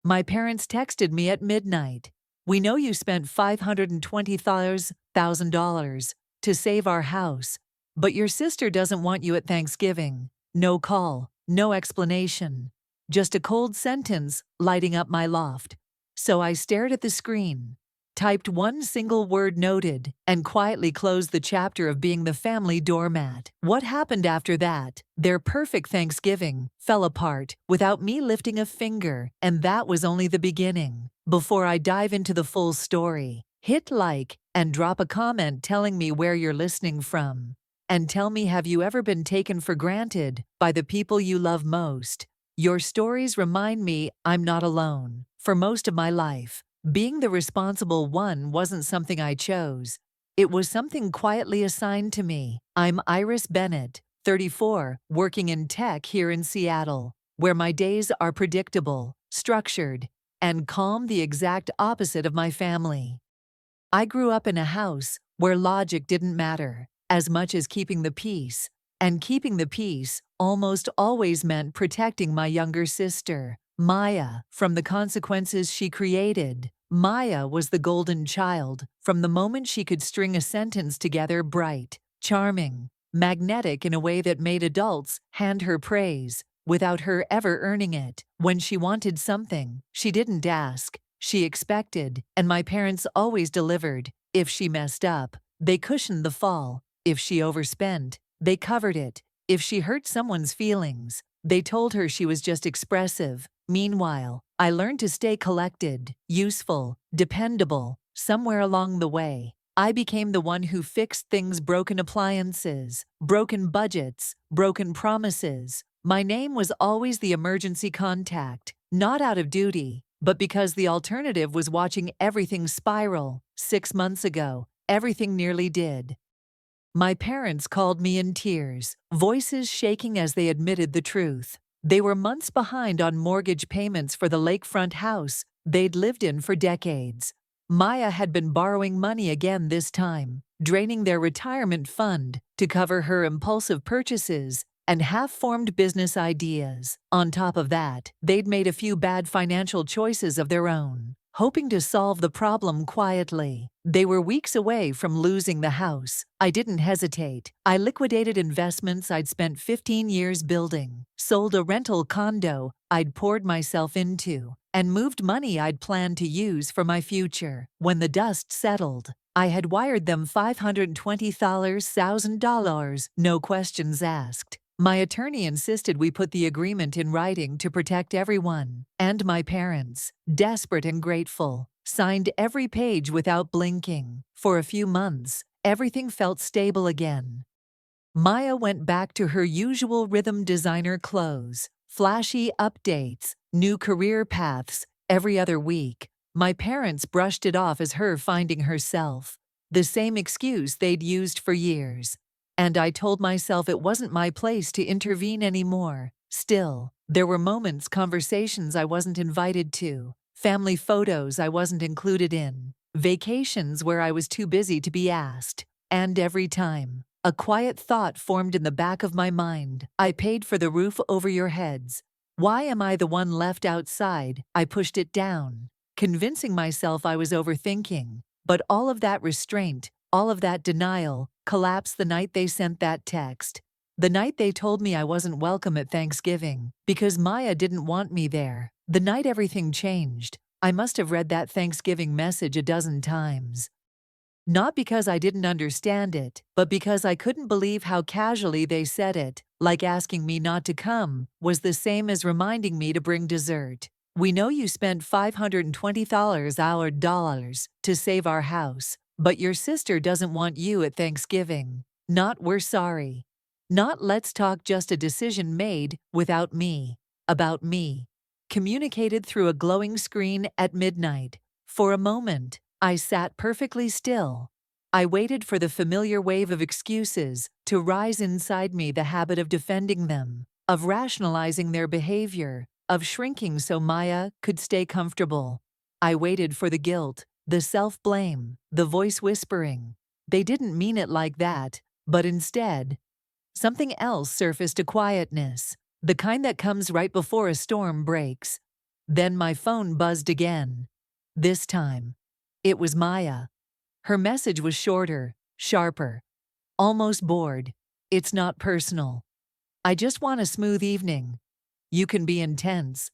My parents texted me at midnight. We know you spent $520,000 to save our house, but your sister doesn't want you at Thanksgiving. No call, no explanation. Just a cold sentence lighting up my loft. So I stared at the screen, typed one single word noted, and quietly closed the chapter of being the family doormat. What happened after that? Their perfect Thanksgiving fell apart without me lifting a finger, and that was only the beginning. Before I dive into the full story, hit like and drop a comment telling me where you're listening from. And tell me, have you ever been taken for granted by the people you love most? Your stories remind me I'm not alone. For most of my life, being the responsible one wasn't something I chose. It was something quietly assigned to me. I'm Iris Bennett, 34, working in tech here in Seattle, where my days are predictable, structured, and calm, the exact opposite of my family. I grew up in a house where logic didn't matter as much as keeping the peace, and keeping the peace almost always meant protecting my younger sister, Maya, from the consequences she created. Maya was the golden child from the moment she could string a sentence together, bright, charming, magnetic in a way that made adults hand her praise without her ever earning it. When she wanted something, she didn't ask, she expected, and my parents always delivered. If she messed up, they cushioned the fall. If she overspent, they covered it. If she hurt someone's feelings, they told her she was just expressive. Meanwhile, I learned to stay collected, useful, dependable. Somewhere along the way, I became the one who fixed things: broken appliances, broken budgets, broken promises. My name was always the emergency contact, not out of duty, but because the alternative was watching everything spiral. 6 months ago, everything nearly did. My parents called me in tears, voices shaking as they admitted the truth. They were months behind on mortgage payments for the lakefront house they'd lived in for decades. Maya had been borrowing money again this time, draining their retirement fund to cover her impulsive purchases and half-formed business ideas. On top of that, they'd made a few bad financial choices of their own, hoping to solve the problem quietly. They were weeks away from losing the house. I didn't hesitate. I liquidated investments I'd spent 15 years building, sold a rental condo I'd poured myself into, and moved money I'd planned to use for my future. When the dust settled, I had wired them $520,000, no questions asked. My attorney insisted we put the agreement in writing to protect everyone, and my parents, desperate and grateful, signed every page without blinking. For a few months, everything felt stable again. Maya went back to her usual rhythm: designer clothes, flashy updates, new career paths every other week. My parents brushed it off as her finding herself, the same excuse they'd used for years. And I told myself it wasn't my place to intervene anymore. Still, there were moments, conversations I wasn't invited to, family photos I wasn't included in, vacations where I was too busy to be asked. And every time, a quiet thought formed in the back of my mind: I paid for the roof over your heads. Why am I the one left outside? I pushed it down, convincing myself I was overthinking. But all of that restraint, all of that denial, collapsed the night they sent that text. The night they told me I wasn't welcome at Thanksgiving because Maya didn't want me there. The night everything changed. I must have read that Thanksgiving message a dozen times. Not because I didn't understand it, but because I couldn't believe how casually they said it, like asking me not to come was the same as reminding me to bring dessert. We know you spent $520,000 to save our house, but your sister doesn't want you at Thanksgiving. Not we're sorry. Not let's talk, just a decision made without me. About me. Communicated through a glowing screen at midnight. For a moment, I sat perfectly still. I waited for the familiar wave of excuses to rise inside me, the habit of defending them, of rationalizing their behavior, of shrinking so Maya could stay comfortable. I waited for the guilt, the self-blame, the voice whispering, they didn't mean it like that, but instead, something else surfaced: a quietness, the kind that comes right before a storm breaks. Then my phone buzzed again. This time, it was Maya. Her message was shorter, sharper, almost bored. It's not personal. I just want a smooth evening. You can be intense.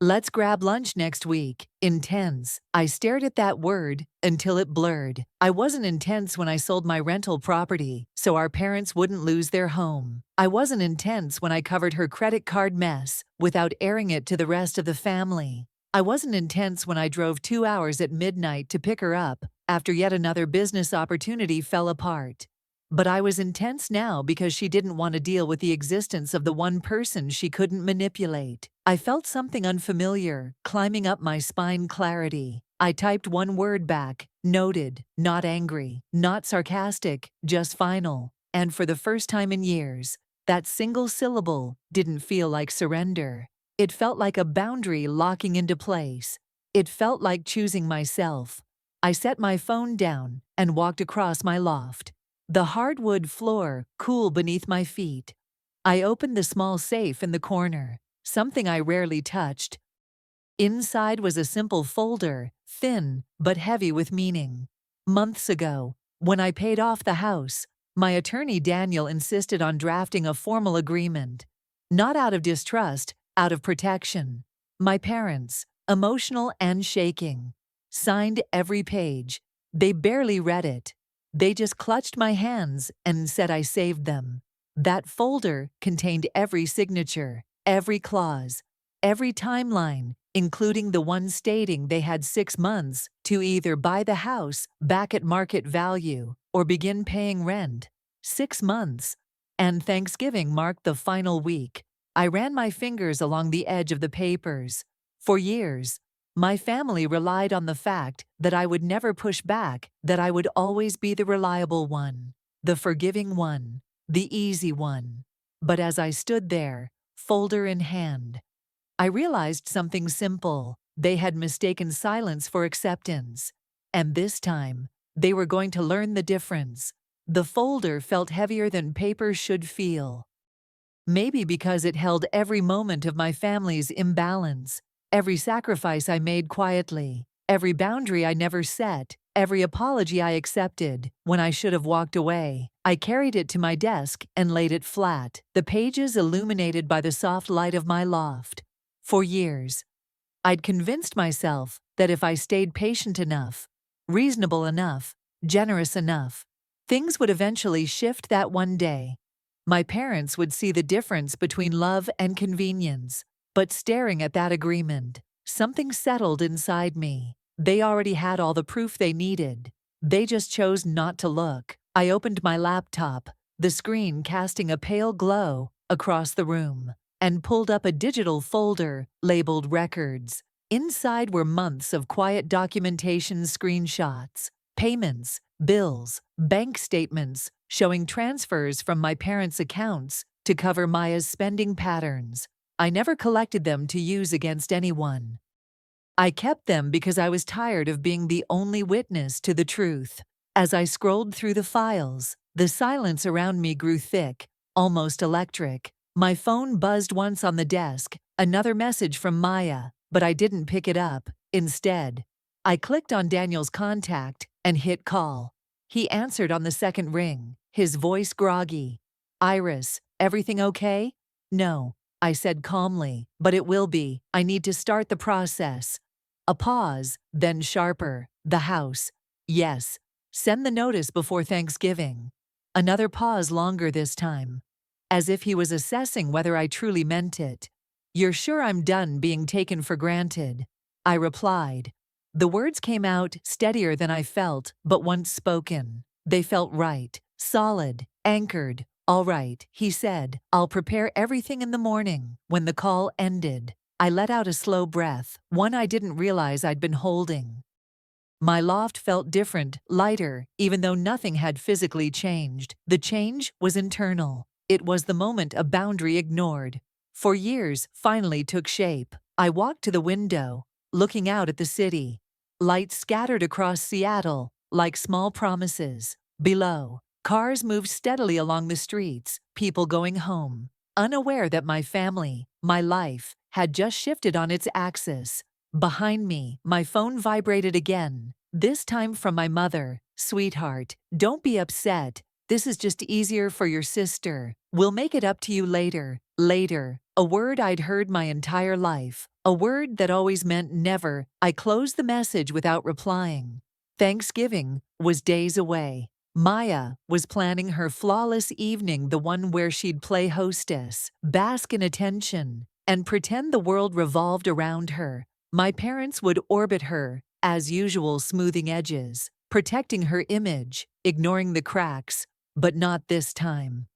Let's grab lunch next week. Intense. I stared at that word until it blurred. I wasn't intense when I sold my rental property, so our parents wouldn't lose their home. I wasn't intense when I covered her credit card mess without airing it to the rest of the family. I wasn't intense when I drove 2 hours at midnight to pick her up after yet another business opportunity fell apart. But I was intense now because she didn't want to deal with the existence of the one person she couldn't manipulate. I felt something unfamiliar climbing up my spine. Clarity. I typed one word back, noted, not angry, not sarcastic, just final. And for the first time in years, that single syllable didn't feel like surrender. It felt like a boundary locking into place. It felt like choosing myself. I set my phone down and walked across my loft. The hardwood floor cool beneath my feet. I opened the small safe in the corner, something I rarely touched. Inside was a simple folder, thin but heavy with meaning. Months ago, when I paid off the house, my attorney Daniel insisted on drafting a formal agreement. Not out of distrust, out of protection. My parents, emotional and shaking, signed every page. They barely read it. They just clutched my hands and said I saved them. That folder contained every signature, every clause, every timeline, including the one stating they had 6 months to either buy the house back at market value or begin paying rent. 6 months. And Thanksgiving marked the final week. I ran my fingers along the edge of the papers. For years, my family relied on the fact that I would never push back, that I would always be the reliable one, the forgiving one, the easy one. But as I stood there, folder in hand, I realized something simple. They had mistaken silence for acceptance. And this time, they were going to learn the difference. The folder felt heavier than paper should feel. Maybe because it held every moment of my family's imbalance. Every sacrifice I made quietly, every boundary I never set, every apology I accepted when I should have walked away. I carried it to my desk and laid it flat, the pages illuminated by the soft light of my loft. For years, I'd convinced myself that if I stayed patient enough, reasonable enough, generous enough, things would eventually shift. That one day, my parents would see the difference between love and convenience. But staring at that agreement, something settled inside me. They already had all the proof they needed. They just chose not to look. I opened my laptop, the screen casting a pale glow across the room, and pulled up a digital folder labeled Records. Inside were months of quiet documentation, screenshots, payments, bills, bank statements showing transfers from my parents' accounts to cover Maya's spending patterns. I never collected them to use against anyone. I kept them because I was tired of being the only witness to the truth. As I scrolled through the files, the silence around me grew thick, almost electric. My phone buzzed once on the desk, another message from Maya, but I didn't pick it up. Instead, I clicked on Daniel's contact and hit call. He answered on the second ring, his voice groggy. "Iris, everything okay?" "No," I said calmly, "but it will be. I need to start the process." A pause, then sharper. "The house." "Yes. Send the notice before Thanksgiving." Another pause, longer this time, as if he was assessing whether I truly meant it. "You're sure I'm done being taken for granted?" I replied. The words came out steadier than I felt, but once spoken, they felt right, solid, anchored. "All right," he said. "I'll prepare everything in the morning." When the call ended, I let out a slow breath, one I didn't realize I'd been holding. My loft felt different, lighter, even though nothing had physically changed. The change was internal. It was the moment a boundary ignored for years finally took shape. I walked to the window, looking out at the city. Lights scattered across Seattle, like small promises. Below, cars moved steadily along the streets, people going home, unaware that my family, my life, had just shifted on its axis. Behind me, my phone vibrated again, this time from my mother. "Sweetheart, don't be upset. This is just easier for your sister. We'll make it up to you later." Later, a word I'd heard my entire life, a word that always meant never. I closed the message without replying. Thanksgiving was days away. Maya was planning her flawless evening, the one where she'd play hostess, bask in attention, and pretend the world revolved around her. My parents would orbit her, as usual, smoothing edges, protecting her image, ignoring the cracks, but not this time.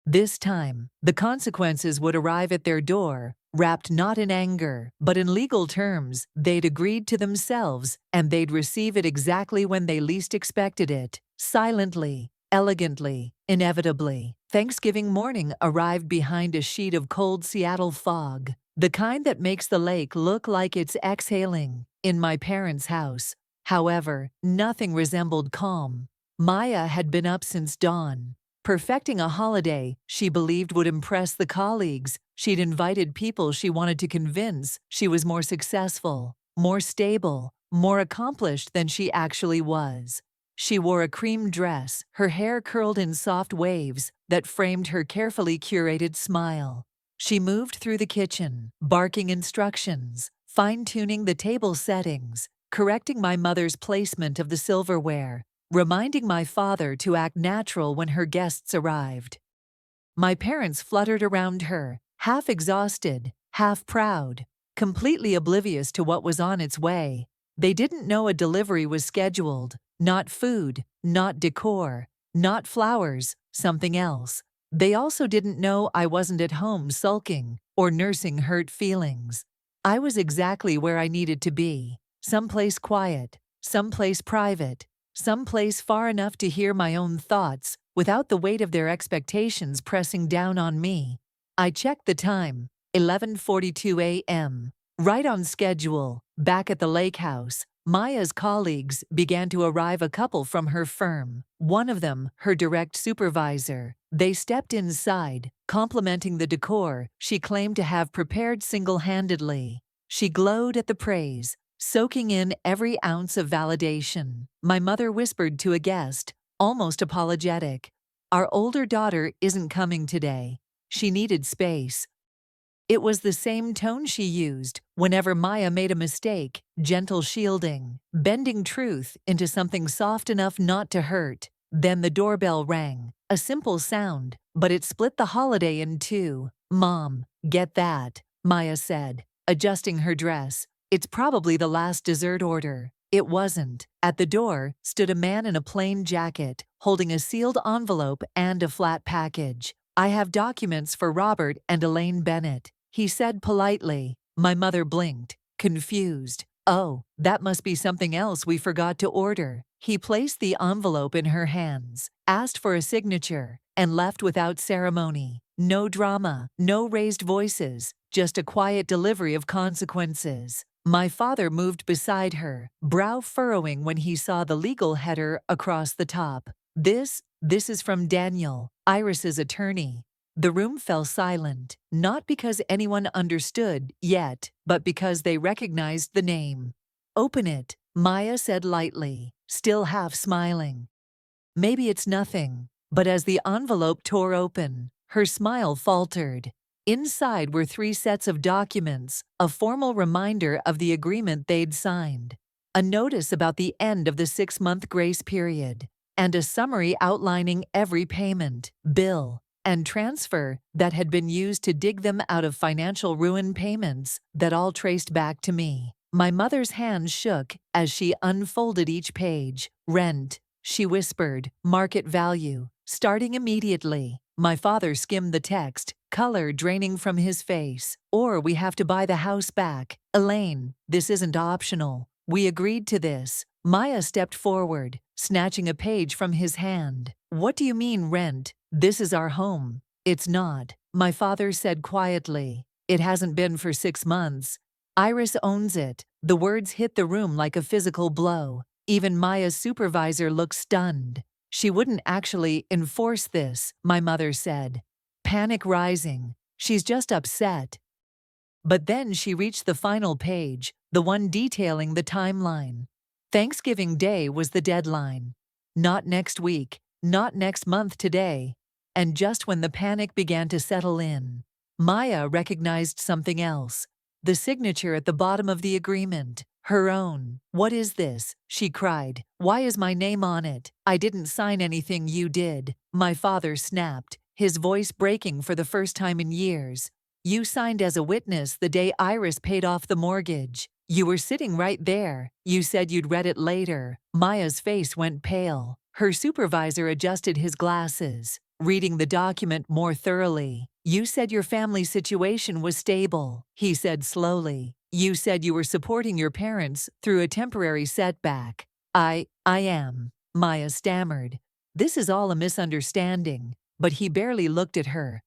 This time, the consequences would arrive at their door, wrapped not in anger, but in legal terms. They'd agreed to themselves, and they'd receive it exactly when they least expected it, silently, elegantly, inevitably. Thanksgiving morning arrived behind a sheet of cold Seattle fog, the kind that makes the lake look like it's exhaling. In my parents' house, however, nothing resembled calm. Maya had been up since dawn, perfecting a holiday she believed would impress the colleagues. She'd invited people she wanted to convince she was more successful, more stable, more accomplished than she actually was. She wore a cream dress, her hair curled in soft waves that framed her carefully curated smile. She moved through the kitchen, barking instructions, fine-tuning the table settings, correcting my mother's placement of the silverware, reminding my father to act natural when her guests arrived. My parents fluttered around her, half exhausted, half proud, completely oblivious to what was on its way. They didn't know a delivery was scheduled, not food, not decor, not flowers, something else. They also didn't know I wasn't at home sulking or nursing hurt feelings. I was exactly where I needed to be, someplace quiet, someplace private, someplace far enough to hear my own thoughts without the weight of their expectations pressing down on me. I checked the time, 11:42 a.m., right on schedule. Back at the lake house, Maya's colleagues began to arrive, a couple from her firm, one of them her direct supervisor. They stepped inside, complimenting the decor she claimed to have prepared single-handedly. She glowed at the praise, soaking in every ounce of validation. My mother whispered to a guest, almost apologetic, "Our older daughter isn't coming today. She needed space." It was the same tone she used whenever Maya made a mistake, gentle shielding, bending truth into something soft enough not to hurt. Then the doorbell rang, a simple sound, but it split the holiday in two. "Mom, get that," Maya said, adjusting her dress. "It's probably the last dessert order." It wasn't. At the door stood a man in a plain jacket, holding a sealed envelope and a flat package. "I have documents for Robert and Elaine Bennett," he said politely. My mother blinked, confused. "Oh, that must be something else we forgot to order." He placed the envelope in her hands, asked for a signature, and left without ceremony. No drama, no raised voices, just a quiet delivery of consequences. My father moved beside her, brow furrowing when he saw the legal header across the top. This is from Daniel, Iris's attorney." The room fell silent, not because anyone understood yet, but because they recognized the name. "Open it," Maya said lightly, still half smiling. "Maybe it's nothing." But as the envelope tore open, her smile faltered. Inside were 3 sets of documents, a formal reminder of the agreement they'd signed, a notice about the end of the 6-month grace period, and a summary outlining every payment, bill, and transfer that had been used to dig them out of financial ruin, payments that all traced back to me. My mother's hands shook as she unfolded each page. "Rent," she whispered, "market value, starting immediately." My father skimmed the text, color draining from his face. "Or we have to buy the house back. Elaine, this isn't optional. We agreed to this." Maya stepped forward, snatching a page from his hand. "What do you mean rent? This is our home." "It's not," my father said quietly. "It hasn't been for 6 months. Iris owns it." The words hit the room like a physical blow. Even Maya's supervisor looked stunned. "She wouldn't actually enforce this," my mother said, panic rising. "She's just upset." But then she reached the final page, the one detailing the timeline. Thanksgiving Day was the deadline. Not next week, not next month today. And just when the panic began to settle in, Maya recognized something else. The signature at the bottom of the agreement. Her own. "What is this?" she cried. "Why is my name on it? I didn't sign anything, you did." My father snapped, his voice breaking for the first time in years. "You signed as a witness the day Iris paid off the mortgage. You were sitting right there. You said you'd read it later." Maya's face went pale. Her supervisor adjusted his glasses, reading the document more thoroughly. "You said your family situation was stable," he said slowly. "You said you were supporting your parents through a temporary setback." I am," Maya stammered. "This is all a misunderstanding." But he barely looked at her.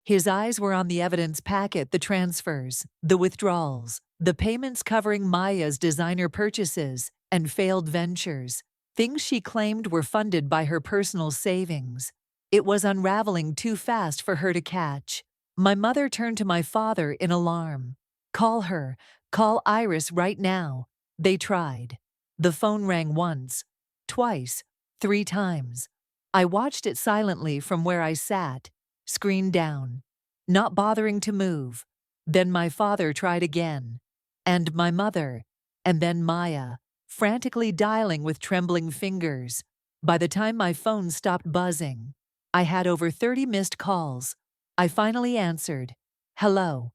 His eyes were on the evidence packet, the transfers, the withdrawals, the payments covering Maya's designer purchases and failed ventures, things she claimed were funded by her personal savings. It was unraveling too fast for her to catch. My mother turned to my father in alarm. "Call her. Call Iris right now." They tried. The phone rang once, twice, 3 times. I watched it silently from where I sat, screen down, not bothering to move. Then my father tried again, and my mother, and then Maya, frantically dialing with trembling fingers. By the time my phone stopped buzzing, I had over 30 missed calls. I finally answered. "Hello."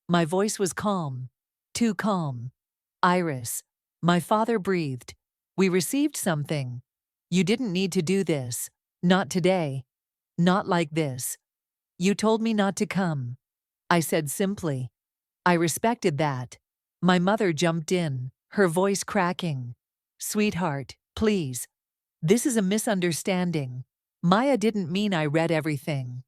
My voice was calm, too calm. "Iris." My father breathed. "We received something. You didn't need to do this. Not today. Not like this. You told me not to come." I said simply. I respected that. My mother jumped in, her voice cracking. "Sweetheart, please. This is a misunderstanding. Maya didn't mean I read everything."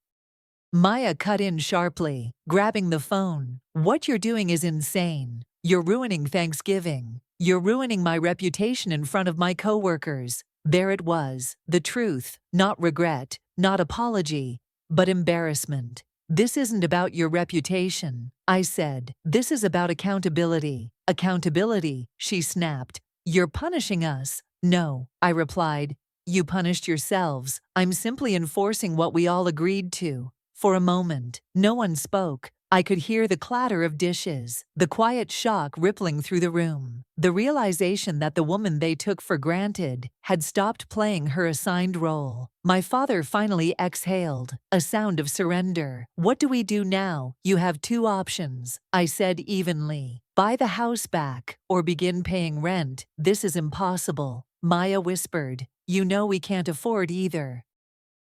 Maya cut in sharply, grabbing the phone. "What you're doing is insane. You're ruining Thanksgiving. You're ruining my reputation in front of my coworkers." There it was, the truth, not regret, not apology, but embarrassment. "This isn't about your reputation," I said. "This is about accountability." "Accountability," she snapped. "You're punishing us." "No," I replied. "You punished yourselves. I'm simply enforcing what we all agreed to." For a moment, no one spoke. I could hear the clatter of dishes, the quiet shock rippling through the room, the realization that the woman they took for granted had stopped playing her assigned role. My father finally exhaled, a sound of surrender. "What do we do now? You have 2 options," I said evenly. "Buy the house back, or begin paying rent." "This is impossible," Maya whispered. "You know we can't afford either."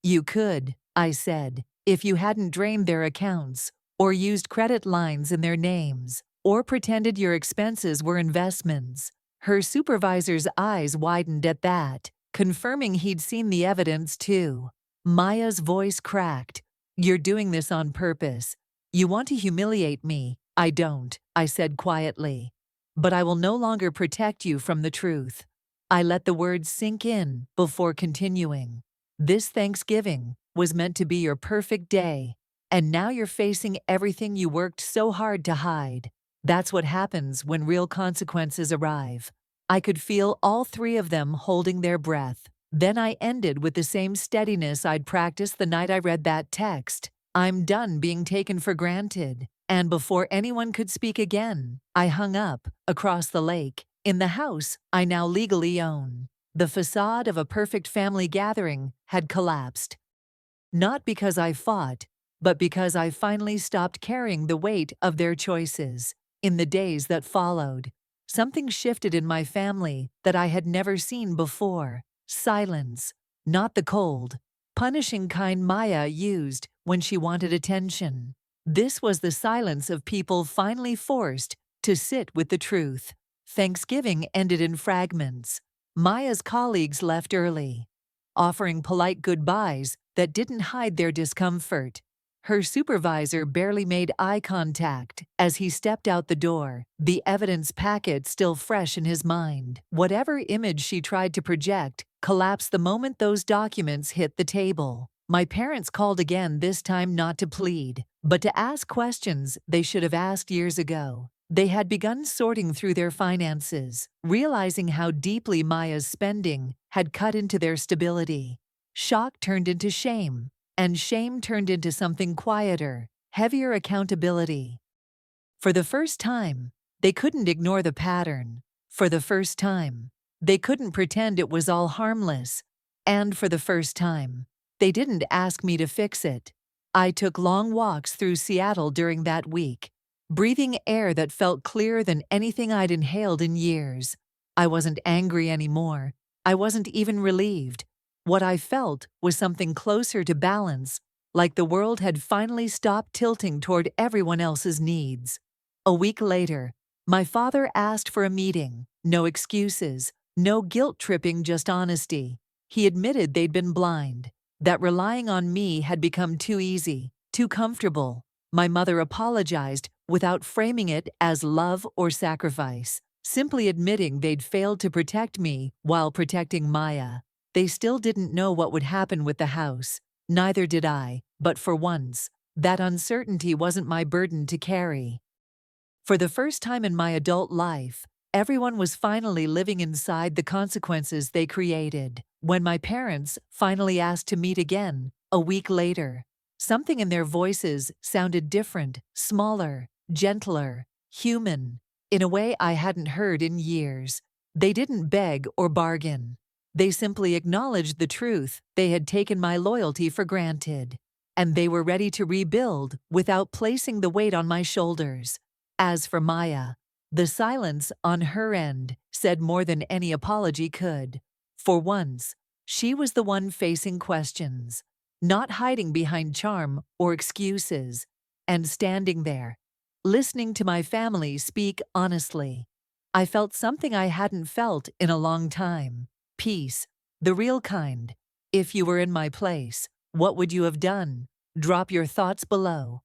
"You could," I said, "if you hadn't drained their accounts, or used credit lines in their names, or pretended your expenses were investments." Her supervisor's eyes widened at that, confirming he'd seen the evidence too. Maya's voice cracked. "You're doing this on purpose. You want to humiliate me." "I don't," I said quietly. "But I will no longer protect you from the truth." I let the words sink in before continuing. "This Thanksgiving was meant to be your perfect day. And now you're facing everything you worked so hard to hide." That's what happens when real consequences arrive. I could feel all 3 of them holding their breath. Then I ended with the same steadiness I'd practiced the night I read that text. "I'm done being taken for granted." And before anyone could speak again, I hung up, across the lake, in the house I now legally own. The facade of a perfect family gathering had collapsed. Not because I fought, but because I finally stopped carrying the weight of their choices. In the days that followed, something shifted in my family that I had never seen before. Silence, not the cold, punishing kind Maya used when she wanted attention. This was the silence of people finally forced to sit with the truth. Thanksgiving ended in fragments. Maya's colleagues left early, offering polite goodbyes that didn't hide their discomfort. Her supervisor barely made eye contact as he stepped out the door, the evidence packet still fresh in his mind. Whatever image she tried to project collapsed the moment those documents hit the table. My parents called again, this time not to plead, but to ask questions they should have asked years ago. They had begun sorting through their finances, realizing how deeply Maya's spending had cut into their stability. Shock turned into shame, and shame turned into something quieter, heavier accountability. For the first time, they couldn't ignore the pattern. For the first time, they couldn't pretend it was all harmless. And for the first time, they didn't ask me to fix it. I took long walks through Seattle during that week, breathing air that felt clearer than anything I'd inhaled in years. I wasn't angry anymore. I wasn't even relieved. What I felt was something closer to balance, like the world had finally stopped tilting toward everyone else's needs. A week later, my father asked for a meeting. No excuses, no guilt-tripping, just honesty. He admitted they'd been blind, that relying on me had become too easy, too comfortable. My mother apologized without framing it as love or sacrifice, simply admitting they'd failed to protect me while protecting Maya. They still didn't know what would happen with the house. Neither did I, but for once, that uncertainty wasn't my burden to carry. For the first time in my adult life, everyone was finally living inside the consequences they created. When my parents finally asked to meet again, a week later, something in their voices sounded different, smaller, gentler, human, in a way I hadn't heard in years. They didn't beg or bargain. They simply acknowledged the truth. They had taken my loyalty for granted, and they were ready to rebuild without placing the weight on my shoulders. As for Maya, the silence on her end said more than any apology could. For once, she was the one facing questions, not hiding behind charm or excuses, and standing there, listening to my family speak honestly. I felt something I hadn't felt in a long time. Peace, the real kind. If you were in my place, what would you have done? Drop your thoughts below.